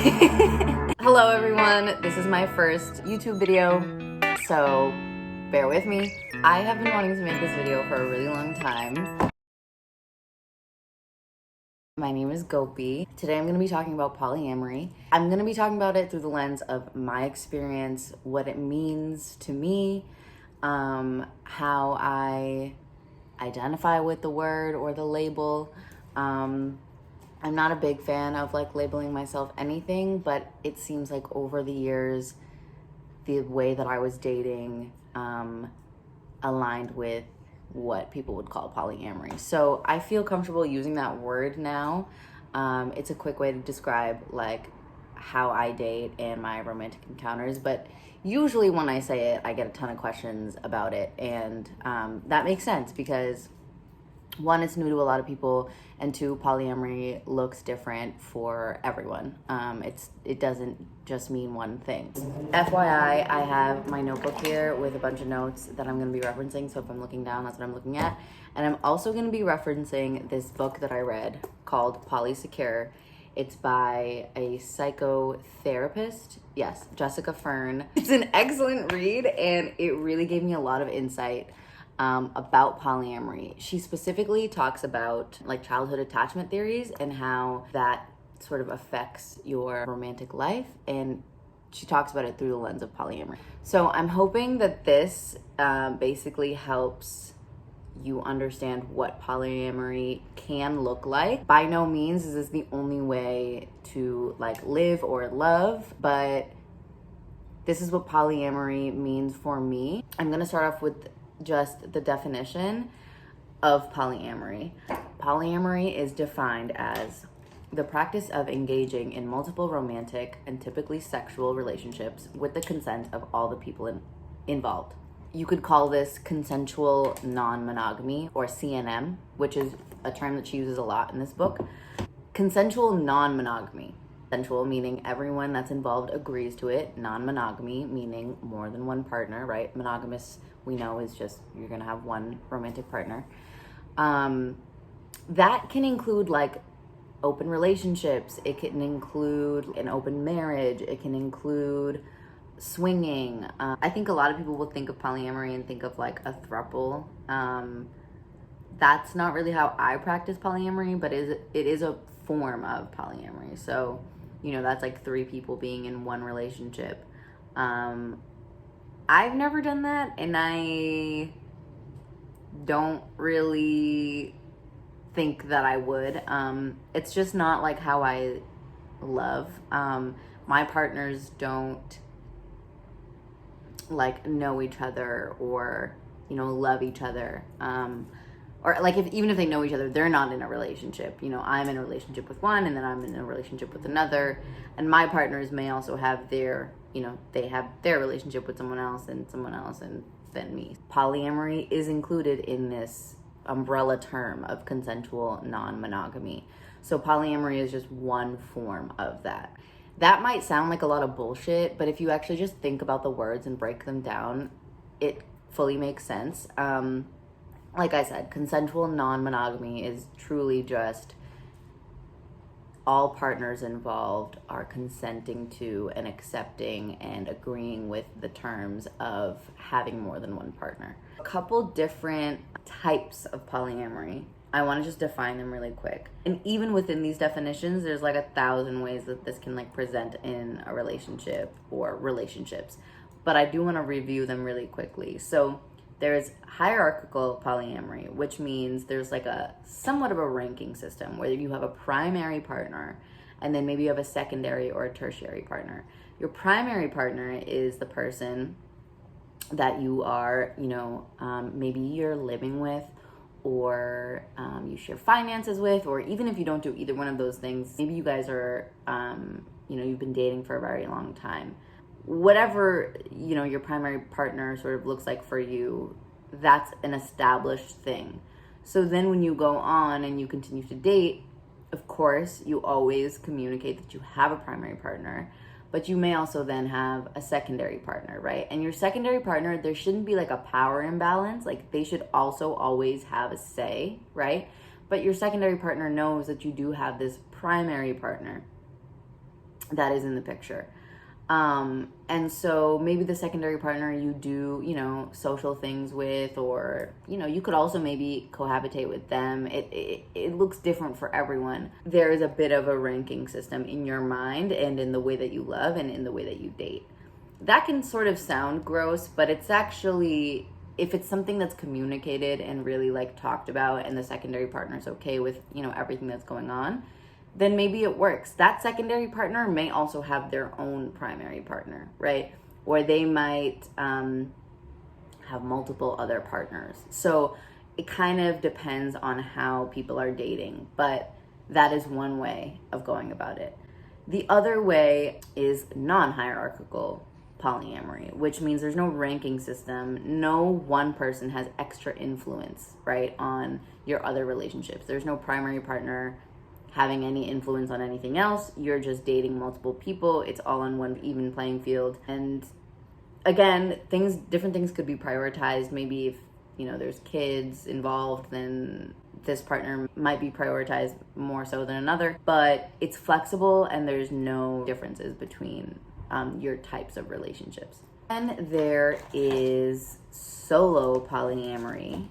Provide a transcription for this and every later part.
Hello everyone, this is my first YouTube video, so bear with me. I have been wanting to make this video for a really long time. My name is Gopi. Today I'm going to be talking about polyamory. I'm going to be talking about it through the lens of my experience, what it means to me, how I identify with the word or the label. I'm not a big fan of like labeling myself anything, but it seems like over the years, the way that I was dating aligned with what people would call polyamory. So I feel comfortable using that word now. It's a quick way to describe like how I date and my romantic encounters, but usually when I say it, I get a ton of questions about it, and that makes sense because one, it's new to a lot of people, and two, polyamory looks different for everyone. It doesn't just mean one thing. FYI, I have my notebook here with a bunch of notes that I'm going to be referencing, so if I'm looking down, that's what I'm looking at. And I'm also going to be referencing this book that I read called Polysecure. It's by a psychotherapist, yes, Jessica Fern. It's an excellent read, and it really gave me a lot of insight about polyamory. She specifically talks about like childhood attachment theories and how that sort of affects your romantic life, and she talks about it through the lens of polyamory. So I'm hoping that this basically helps you understand what polyamory can look like. By no means is this the only way to like live or love, but this is what polyamory means for me. I'm gonna start off with just the definition of polyamory. Polyamory is defined as the practice of engaging in multiple romantic and typically sexual relationships with the consent of all the people involved. You could call this consensual non-monogamy, or CNM, which is a term that she uses a lot in this book. Consensual non-monogamy. Consensual meaning everyone that's involved agrees to it. Non-monogamy meaning more than one partner, right? Monogamous, we know, is just you're gonna have one romantic partner. That can include like open relationships. It can include an open marriage. It can include swinging. I think a lot of people will think of polyamory and think of like a throuple. That's not really how I practice polyamory, but it is a form of polyamory. So, you know, that's like 3 people being in one relationship. I've never done that, and I don't really think that I would. It's just not like how I love. My partners don't like know each other or, you know, love each other. Or like even if they know each other, they're not in a relationship. You know, I'm in a relationship with one, and then I'm in a relationship with another, and my partners may also have their, you know, they have their relationship with someone else, and then me. Polyamory is included in this umbrella term of consensual non-monogamy. So polyamory is just one form of that. That might sound like a lot of bullshit, but if you actually just think about the words and break them down, it fully makes sense. Like I said, consensual non-monogamy is truly just all partners involved are consenting to and accepting and agreeing with the terms of having more than one partner. A couple different types of polyamory. I want to just define them really quick. And even within these definitions, there's like 1,000 ways that this can like present in a relationship or relationships. But I do want to review them really quickly. So there's hierarchical polyamory, which means there's like a somewhat of a ranking system where you have a primary partner and then maybe you have a secondary or a tertiary partner. Your primary partner is the person that you are, you know, maybe you're living with, or you share finances with, or even if you don't do either one of those things, maybe you guys are, you know, you've been dating for a very long time. Whatever, you know, your primary partner sort of looks like for you, that's an established thing. So then when you go on and you continue to date, of course, you always communicate that you have a primary partner, but you may also then have a secondary partner, right? And your secondary partner, there shouldn't be like a power imbalance. Like they should also always have a say, right? But your secondary partner knows that you do have this primary partner. that is in the picture. And so maybe the secondary partner you do, social things with, or, you could also maybe cohabitate with them. It looks different for everyone. There is a bit of a ranking system in your mind and in the way that you love and in the way that you date. That can sort of sound gross, but it's actually, if it's something that's communicated and really like talked about and the secondary partner's okay with, everything that's going on, then maybe it works. That secondary partner may also have their own primary partner, right? Or they might have multiple other partners. So it kind of depends on how people are dating, but that is one way of going about it. The other way is non-hierarchical polyamory, which means there's no ranking system. No one person has extra influence, right, on your other relationships. There's no primary partner having any influence on anything else. You're just dating multiple people. It's all on one even playing field. And again, different things could be prioritized. Maybe if, there's kids involved, then this partner might be prioritized more so than another. But it's flexible and there's no differences between your types of relationships. And there is solo polyamory.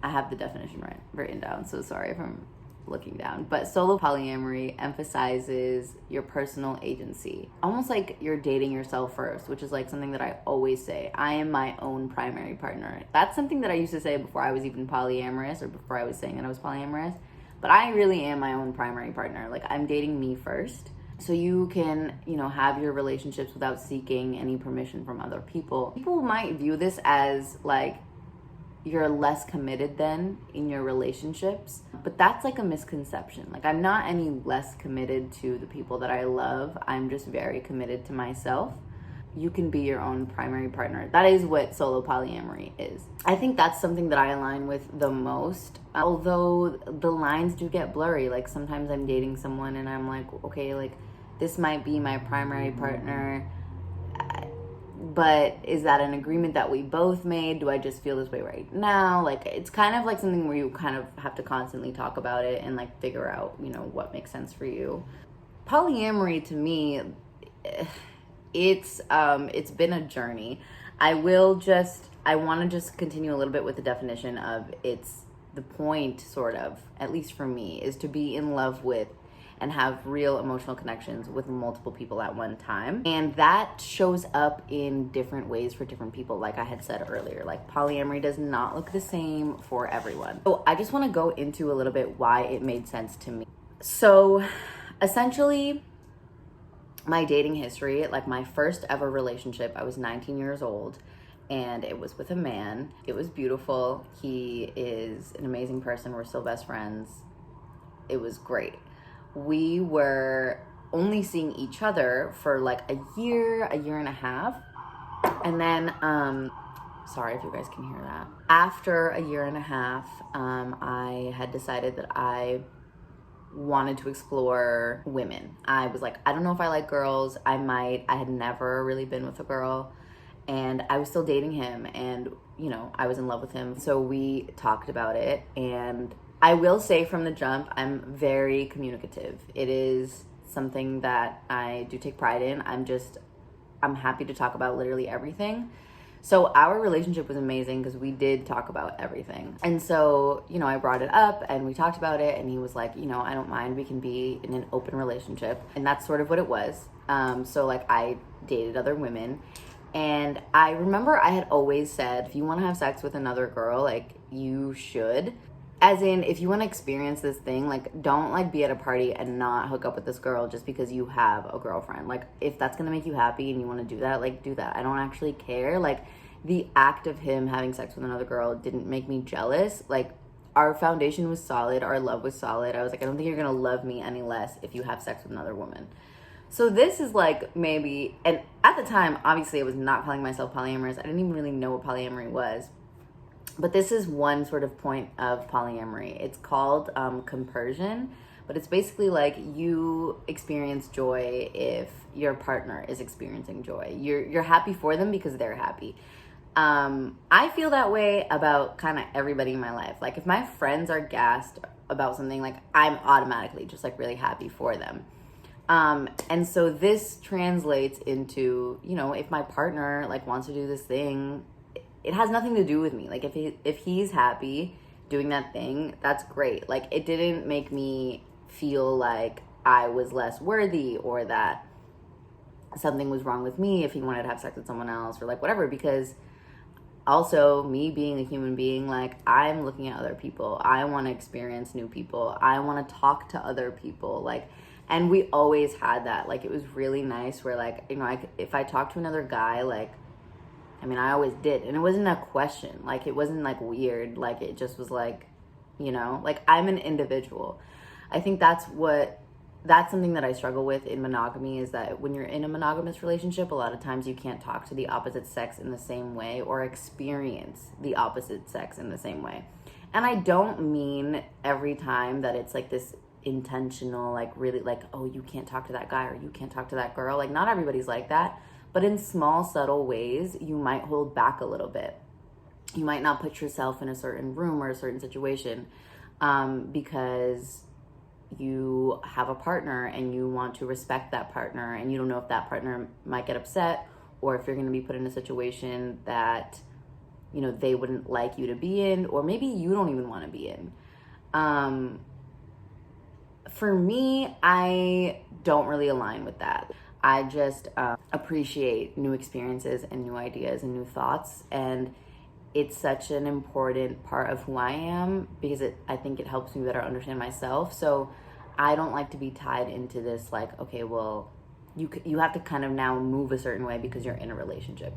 I have the definition written down, so sorry if I'm looking down. But solo polyamory emphasizes your personal agency. Almost like you're dating yourself first, which is like something that I always say. I am my own primary partner. That's something that I used to say before I was even polyamorous, or before I was saying that I was polyamorous. But I really am my own primary partner. Like, I'm dating me first. So you can, have your relationships without seeking any permission from other people. People might view this as like you're less committed then in your relationships, but that's like a misconception. Like, I'm not any less committed to the people that I love. I'm just very committed to myself. You can be your own primary partner. That is what solo polyamory is. I think that's something that I align with the most, although the lines do get blurry. Like, sometimes I'm dating someone and I'm like, okay, like, this might be my primary partner, but is that an agreement that we both made? Do I just feel this way right now? Like, it's kind of like something where you kind of have to constantly talk about it and like figure out, what makes sense for you. Polyamory, to me, it's been a journey. I want to just continue a little bit with the definition of the point, sort of, at least for me, is to be in love with and have real emotional connections with multiple people at one time. And that shows up in different ways for different people, like I had said earlier. Like, polyamory does not look the same for everyone. So I just want to go into a little bit why it made sense to me. So essentially, my dating history, like my first ever relationship, I was 19 years old and it was with a man. It was beautiful. He is an amazing person. We're still best friends. It was great. We were only seeing each other for like a year and a half. And then, sorry if you guys can hear that. After a year and a half, I had decided that I wanted to explore women. I was like, I don't know if I like girls. I had never really been with a girl. And I was still dating him and, I was in love with him. So we talked about it, and I will say from the jump, I'm very communicative. It is something that I do take pride in. I'm happy to talk about literally everything. So our relationship was amazing because we did talk about everything. And so, I brought it up and we talked about it, and he was like, I don't mind. We can be in an open relationship. And that's sort of what it was. So like, I dated other women. And I remember I had always said, if you want to have sex with another girl, like, you should. As in, if you want to experience this thing, like, don't like be at a party and not hook up with this girl just because you have a girlfriend. Like, if that's gonna make you happy and you want to do that, like, do that. I don't actually care. Like, the act of him having sex with another girl didn't make me jealous. Like, our foundation was solid, our love was solid. I was like, I don't think you're gonna love me any less if you have sex with another woman. So this is like maybe, and at the time, obviously I was not calling myself polyamorous. I didn't even really know what polyamory was. But this is one sort of point of polyamory. It's called compersion, but it's basically like you experience joy if your partner is experiencing joy. You're happy for them because they're happy. I feel that way about kind of everybody in my life. Like, if my friends are gassed about something, like, I'm automatically just like really happy for them. And so this translates into, you know, if my partner like wants to do this thing, it has nothing to do with me. Like if he's happy doing that thing, that's great. Like it didn't make me feel like I was less worthy or that something was wrong with me if he wanted to have sex with someone else or like whatever, because also me being a human being, like I'm looking at other people. I want to experience new people. I want to talk to other people. Like, and we always had that. Like it was really nice where like, you know, if I talked to another guy, like, I mean, I always did. And it wasn't a question. Like, it wasn't like weird. Like, it just was like, you know, like I'm an individual. I think that's something that I struggle with in monogamy, is that when you're in a monogamous relationship, a lot of times you can't talk to the opposite sex in the same way or experience the opposite sex in the same way. And I don't mean every time that it's like this intentional, like really like, oh, you can't talk to that guy or you can't talk to that girl. Like not everybody's like that. But in small, subtle ways, you might hold back a little bit. You might not put yourself in a certain room or a certain situation because you have a partner and you want to respect that partner, and you don't know if that partner might get upset or if you're going to be put in a situation that, you know, they wouldn't like you to be in, or maybe you don't even want to be in. For me, I don't really align with that. I just appreciate new experiences and new ideas and new thoughts, and it's such an important part of who I am because I think it helps me better understand myself. So I don't like to be tied into this like, okay, well, you have to kind of now move a certain way because you're in a relationship.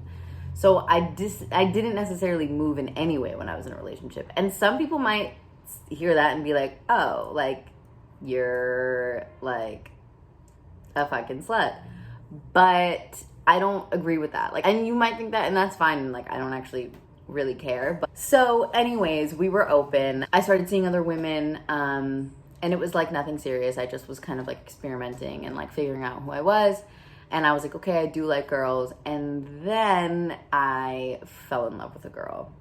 So I didn't necessarily move in any way when I was in a relationship. And some people might hear that and be like, oh, like you're like a fucking slut. But I don't agree with that. Like, and you might think that, and that's fine. Like, I don't actually really care. But so anyways, we were open. I started seeing other women, and it was like nothing serious. I just was kind of like experimenting and like figuring out who I was. And I was like, okay, I do like girls. And then I fell in love with a girl.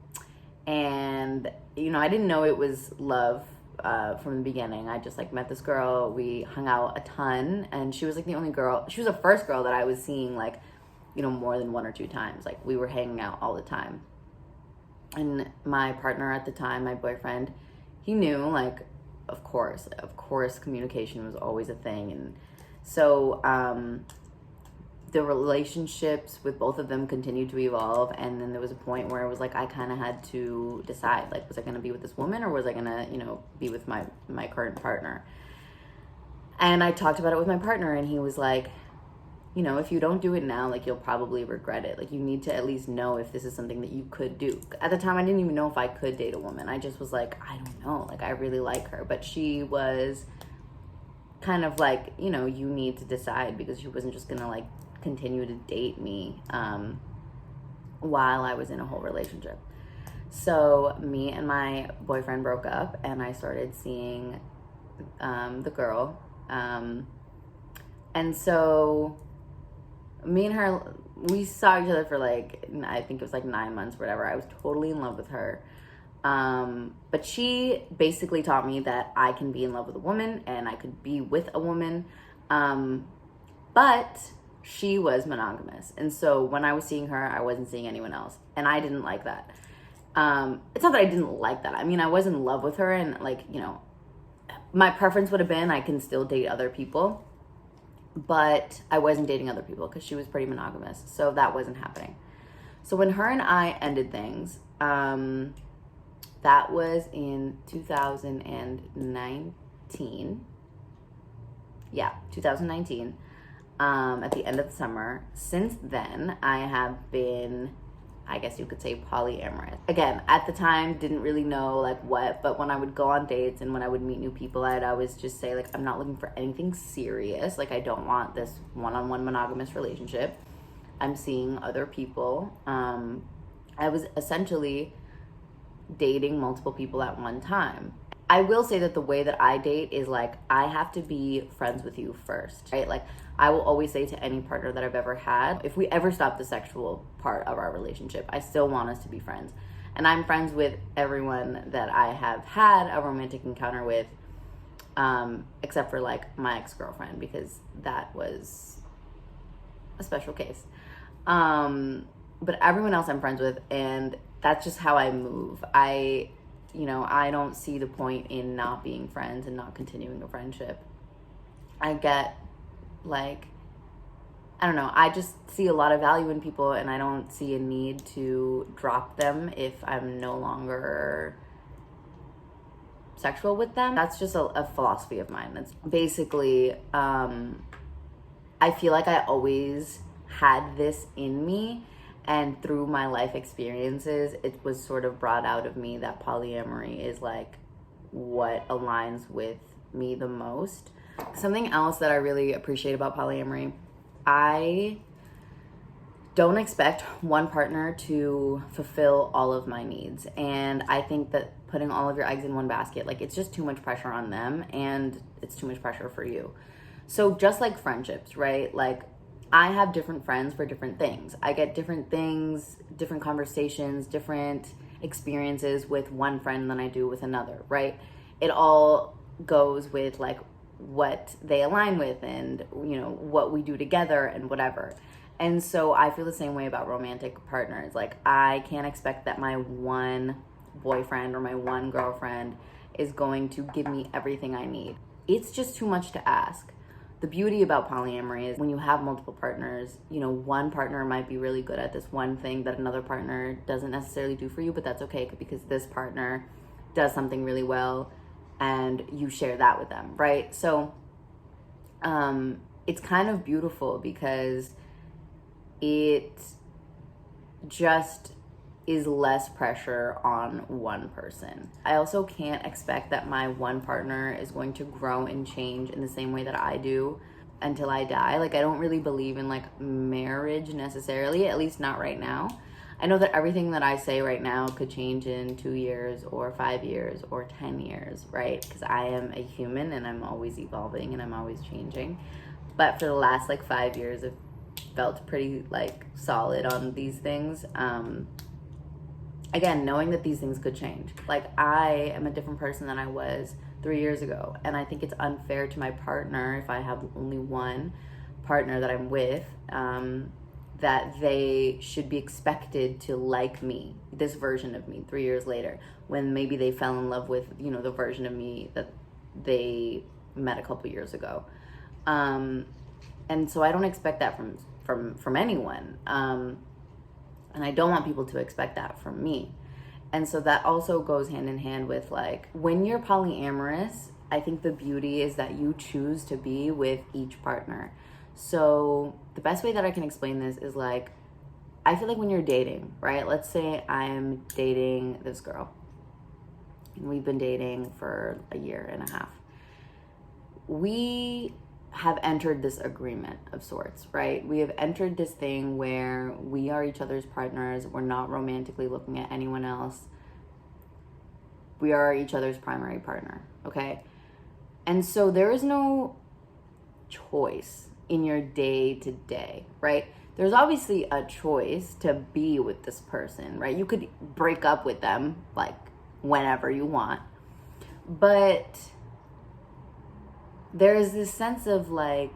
And, you know, I didn't know it was love from the beginning. I just like met this girl. We hung out a ton. And she was like the only girl. She was the first girl that I was seeing like, you know, more than 1 or 2 times. Like we were hanging out all the time. And my partner at the time, my boyfriend, he knew, like, of course, communication was always a thing. And so the relationships with both of them continued to evolve. And then there was a point where it was like, I kind of had to decide, like, was I going to be with this woman or was I going to, you know, be with my current partner? And I talked about it with my partner, and he was like, you know, if you don't do it now, like, you'll probably regret it. Like, you need to at least know if this is something that you could do. At the time, I didn't even know if I could date a woman. I just was like, I don't know. Like, I really like her. But she was kind of like, you know, you need to decide, because she wasn't just going to, like, continue to date me while I was in a whole relationship. So me and my boyfriend broke up, and I started seeing the girl. And so me and her, we saw each other for like, I think it was like 9 months or whatever. I was totally in love with her. But she basically taught me that I can be in love with a woman and I could be with a woman. But she was monogamous. And so when I was seeing her, I wasn't seeing anyone else. And I didn't like that. It's not that I didn't like that. I mean, I was in love with her, and like, you know, my preference would have been I can still date other people. But I wasn't dating other people because she was pretty monogamous. So that wasn't happening. So when her and I ended things, that was in 2019. Yeah, 2019. At the end of the summer. Since then, I have been, I guess you could say, polyamorous. Again, at the time, didn't really know like what, but when I would go on dates and when I would meet new people, I'd always just say, like, I'm not looking for anything serious. Like, I don't want this one-on-one monogamous relationship. I'm seeing other people. I was essentially dating multiple people at one time. I will say that the way that I date is like, I have to be friends with you first, right? Like, I will always say to any partner that I've ever had, if we ever stop the sexual part of our relationship, I still want us to be friends. And I'm friends with everyone that I have had a romantic encounter with. except for like my ex-girlfriend, because that was a special case. But everyone else I'm friends with, and that's just how I move. I don't see the point in not being friends and not continuing a friendship. I get like, I don't know, I just see a lot of value in people, and I don't see a need to drop them if I'm no longer sexual with them. That's just a philosophy of mine. That's basically, I feel like I always had this in me, and through my life experiences, it was sort of brought out of me that polyamory is like what aligns with me the most. Something else that I really appreciate about polyamory, I don't expect one partner to fulfill all of my needs. And I think that putting all of your eggs in one basket, like, it's just too much pressure on them, and it's too much pressure for you. So just like friendships, right? Like, I have different friends for different things. I get different things, different conversations, different experiences with one friend than I do with another, right? It all goes with like what they align with, and what we do together and whatever. And so I feel the same way about romantic partners. Like, I can't expect that my one boyfriend or my one girlfriend is going to give me everything I need. It's just too much to ask. The beauty about polyamory is when you have multiple partners, one partner might be really good at this one thing that another partner doesn't necessarily do for you, but that's okay, because this partner does something really well and you share that with them, right? So it's kind of beautiful because it just is less pressure on one person. I also can't expect that my one partner is going to grow and change in the same way that I do until I die. Like, I don't really believe in like marriage necessarily, at least not right now. I know that everything that I say right now could change in 2 years or 5 years or 10 years, right? Because I am a human and I'm always evolving and I'm always changing. But for the last like 5 years, I've felt pretty like solid on these things. Again, knowing that these things could change. Like, I am a different person than I was 3 years ago. And I think it's unfair to my partner, if I have only one partner that I'm with, that they should be expected to like me, this version of me 3 years later, when maybe they fell in love with, the version of me that they met a couple years ago. And so I don't expect that from anyone. And I don't want people to expect that from me. And so that also goes hand in hand with, like, when you're polyamorous, I think the beauty is that you choose to be with each partner. So the best way that I can explain this is, like, I feel like when you're dating, right? Let's say I'm dating this girl, and we've been dating for a year and a half. We have entered this agreement of sorts, right? We have entered this thing where we are each other's partners. We're not romantically looking at anyone else. We are each other's primary partner, okay? And so there is no choice in your day to day, right? There's obviously a choice to be with this person, right? You could break up with them like whenever you want, but there is this sense of like,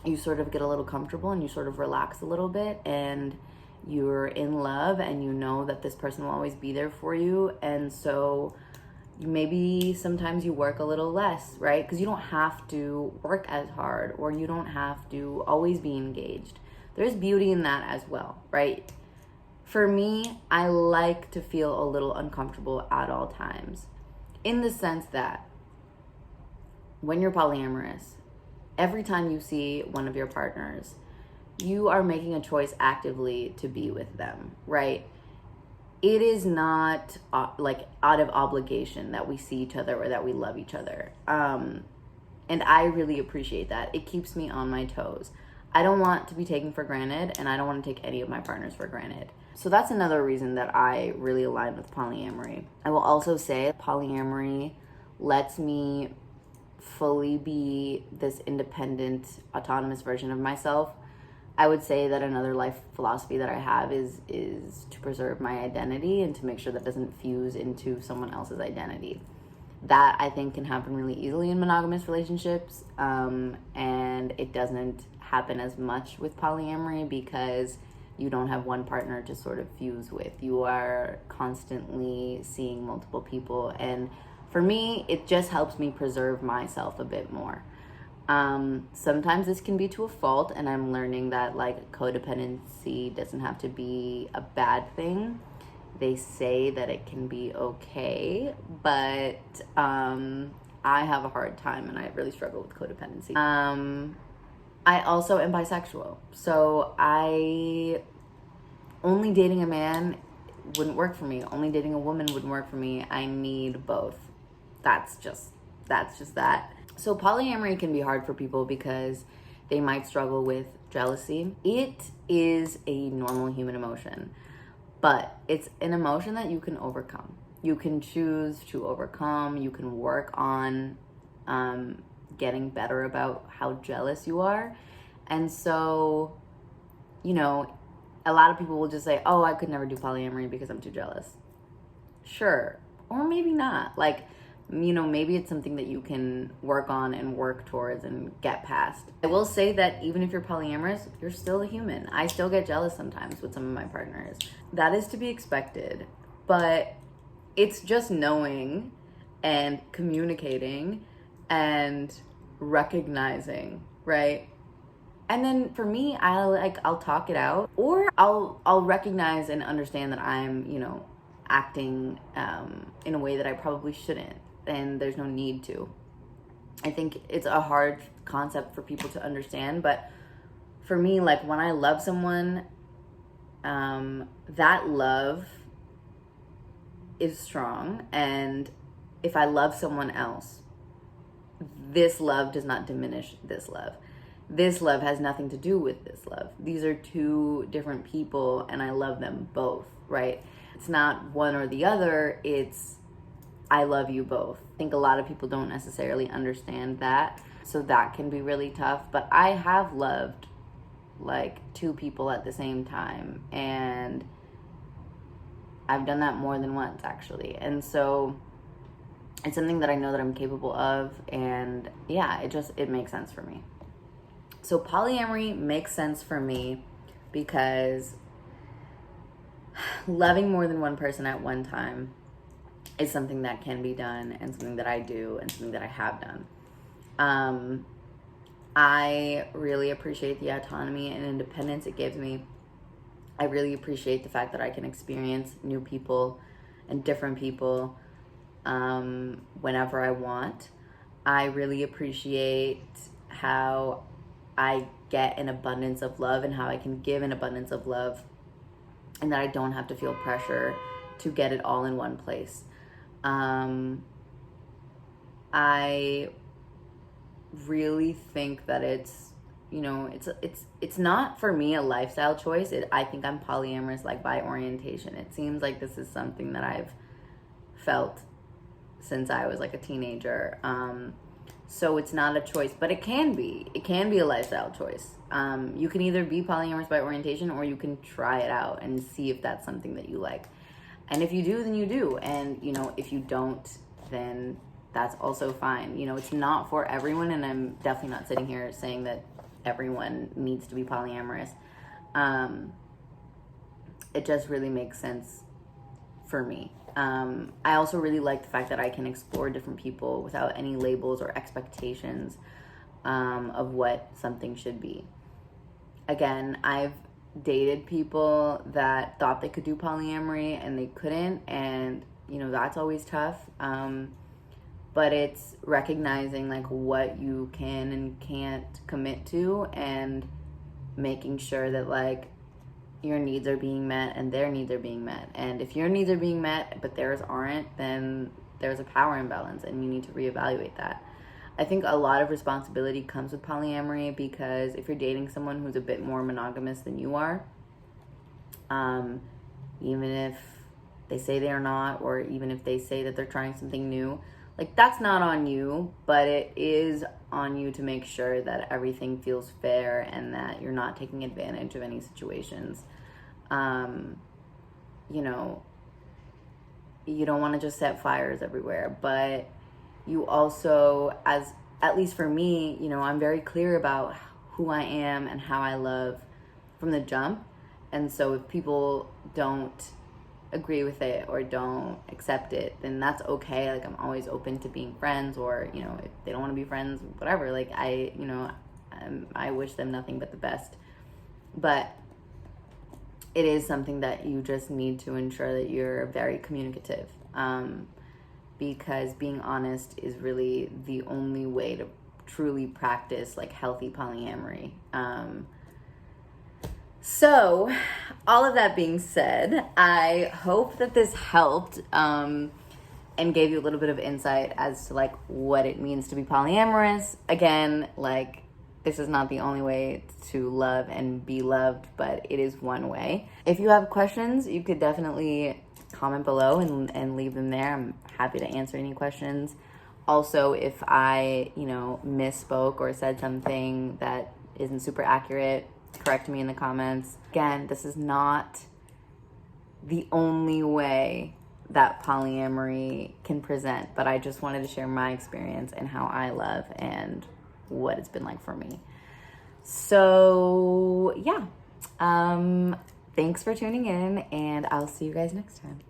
you sort of get a little comfortable and you sort of relax a little bit, and you're in love, and you know that this person will always be there for you. And so maybe sometimes you work a little less, right? Because you don't have to work as hard, or you don't have to always be engaged. There's beauty in that as well, right? For me, I like to feel a little uncomfortable at all times, in the sense that when you're polyamorous, every time you see one of your partners, you are making a choice actively to be with them, right? It is not like out of obligation that we see each other or that we love each other. And I really appreciate that. It keeps me on my toes. I don't want to be taken for granted, and I don't want to take any of my partners for granted. So that's another reason that I really align with polyamory. I will also say polyamory lets me fully be this independent, autonomous version of myself. I would say that another life philosophy that I have is to preserve my identity and to make sure that doesn't fuse into someone else's identity. That I think can happen really easily in monogamous relationships, and it doesn't happen as much with polyamory because you don't have one partner to sort of fuse with. You are constantly seeing multiple people, and for me, it just helps me preserve myself a bit more. Sometimes this can be to a fault, and I'm learning that like codependency doesn't have to be a bad thing. They say that it can be okay, but I have a hard time, and I really struggle with codependency. I also am bisexual, so only dating a man wouldn't work for me. Only dating a woman wouldn't work for me. I need both. That's just that. So polyamory can be hard for people because they might struggle with jealousy. It is a normal human emotion, but it's an emotion that you can overcome. You can choose to overcome. You can work on getting better about how jealous you are. And so, you know, a lot of people will just say, oh, I could never do polyamory because I'm too jealous. Sure. Or maybe not. Like, you know, maybe it's something that you can work on and work towards and get past. I will say that even if you're polyamorous, you're still a human. I still get jealous sometimes with some of my partners. That is to be expected. But it's just knowing and communicating and recognizing, right? And then for me, I'll talk it out, or I'll recognize and understand that I'm, you know, acting in a way that I probably shouldn't, and there's no need to. I think it's a hard concept for people to understand, but for me, like when I love someone, that love is strong, and if I love someone else, this love does not diminish this love. This love has nothing to do with this love. These are two different people, and I love them both, right? It's not one or the other, it's I love you both. I think a lot of people don't necessarily understand that, so that can be really tough. But I have loved like two people at the same time, and I've done that more than once actually. And so it's something that I know that I'm capable of, and yeah, it makes sense for me. So polyamory makes sense for me because loving more than one person at one time is something that can be done, and something that I do, and something that I have done. I really appreciate the autonomy and independence it gives me. I really appreciate the fact that I can experience new people and different people whenever I want. I really appreciate how I get an abundance of love, and how I can give an abundance of love, and that I don't have to feel pressure to get it all in one place. I really think that it's, you know, it's not for me a lifestyle choice. I think I'm polyamorous like by orientation. It seems like this is something that I've felt since I was like a teenager. So it's not a choice, but it can be a lifestyle choice. You can either be polyamorous by orientation, or you can try it out and see if that's something that you like. And if you do, then you do. And, you know, if you don't, then that's also fine. You know, it's not for everyone, and I'm definitely not sitting here saying that everyone needs to be polyamorous. It just really makes sense for me. I also really like the fact that I can explore different people without any labels or expectations of what something should be. Again, I've dated people that thought they could do polyamory and they couldn't, and you know, that's always tough. But it's recognizing like what you can and can't commit to, and making sure that like your needs are being met and their needs are being met. And if your needs are being met but theirs aren't, then there's a power imbalance, and you need to reevaluate that. I think a lot of responsibility comes with polyamory, because if you're dating someone who's a bit more monogamous than you are, even if they say they're not, or even if they say that they're trying something new, like that's not on you, but it is on you to make sure that everything feels fair and that you're not taking advantage of any situations. You know, you don't want to just set fires everywhere, but you also, as at least for me, you know, I'm very clear about who I am and how I love from the jump. And so if people don't agree with it or don't accept it, then that's okay. Like, I'm always open to being friends, or, you know, if they don't want to be friends, whatever. Like, I wish them nothing but the best. But it is something that you just need to ensure that you're very communicative, because being honest is really the only way to truly practice like healthy polyamory. So all of that being said, I hope that this helped, and gave you a little bit of insight as to like what it means to be polyamorous. Again, like, this is not the only way to love and be loved, but it is one way. If you have questions, you could definitely comment below and leave them there. I'm happy to answer any questions. Also, if I, you know, misspoke or said something that isn't super accurate, correct me in the comments. Again, this is not the only way that polyamory can present, but I just wanted to share my experience and how I love and what it's been like for me. So yeah, thanks for tuning in, and I'll see you guys next time.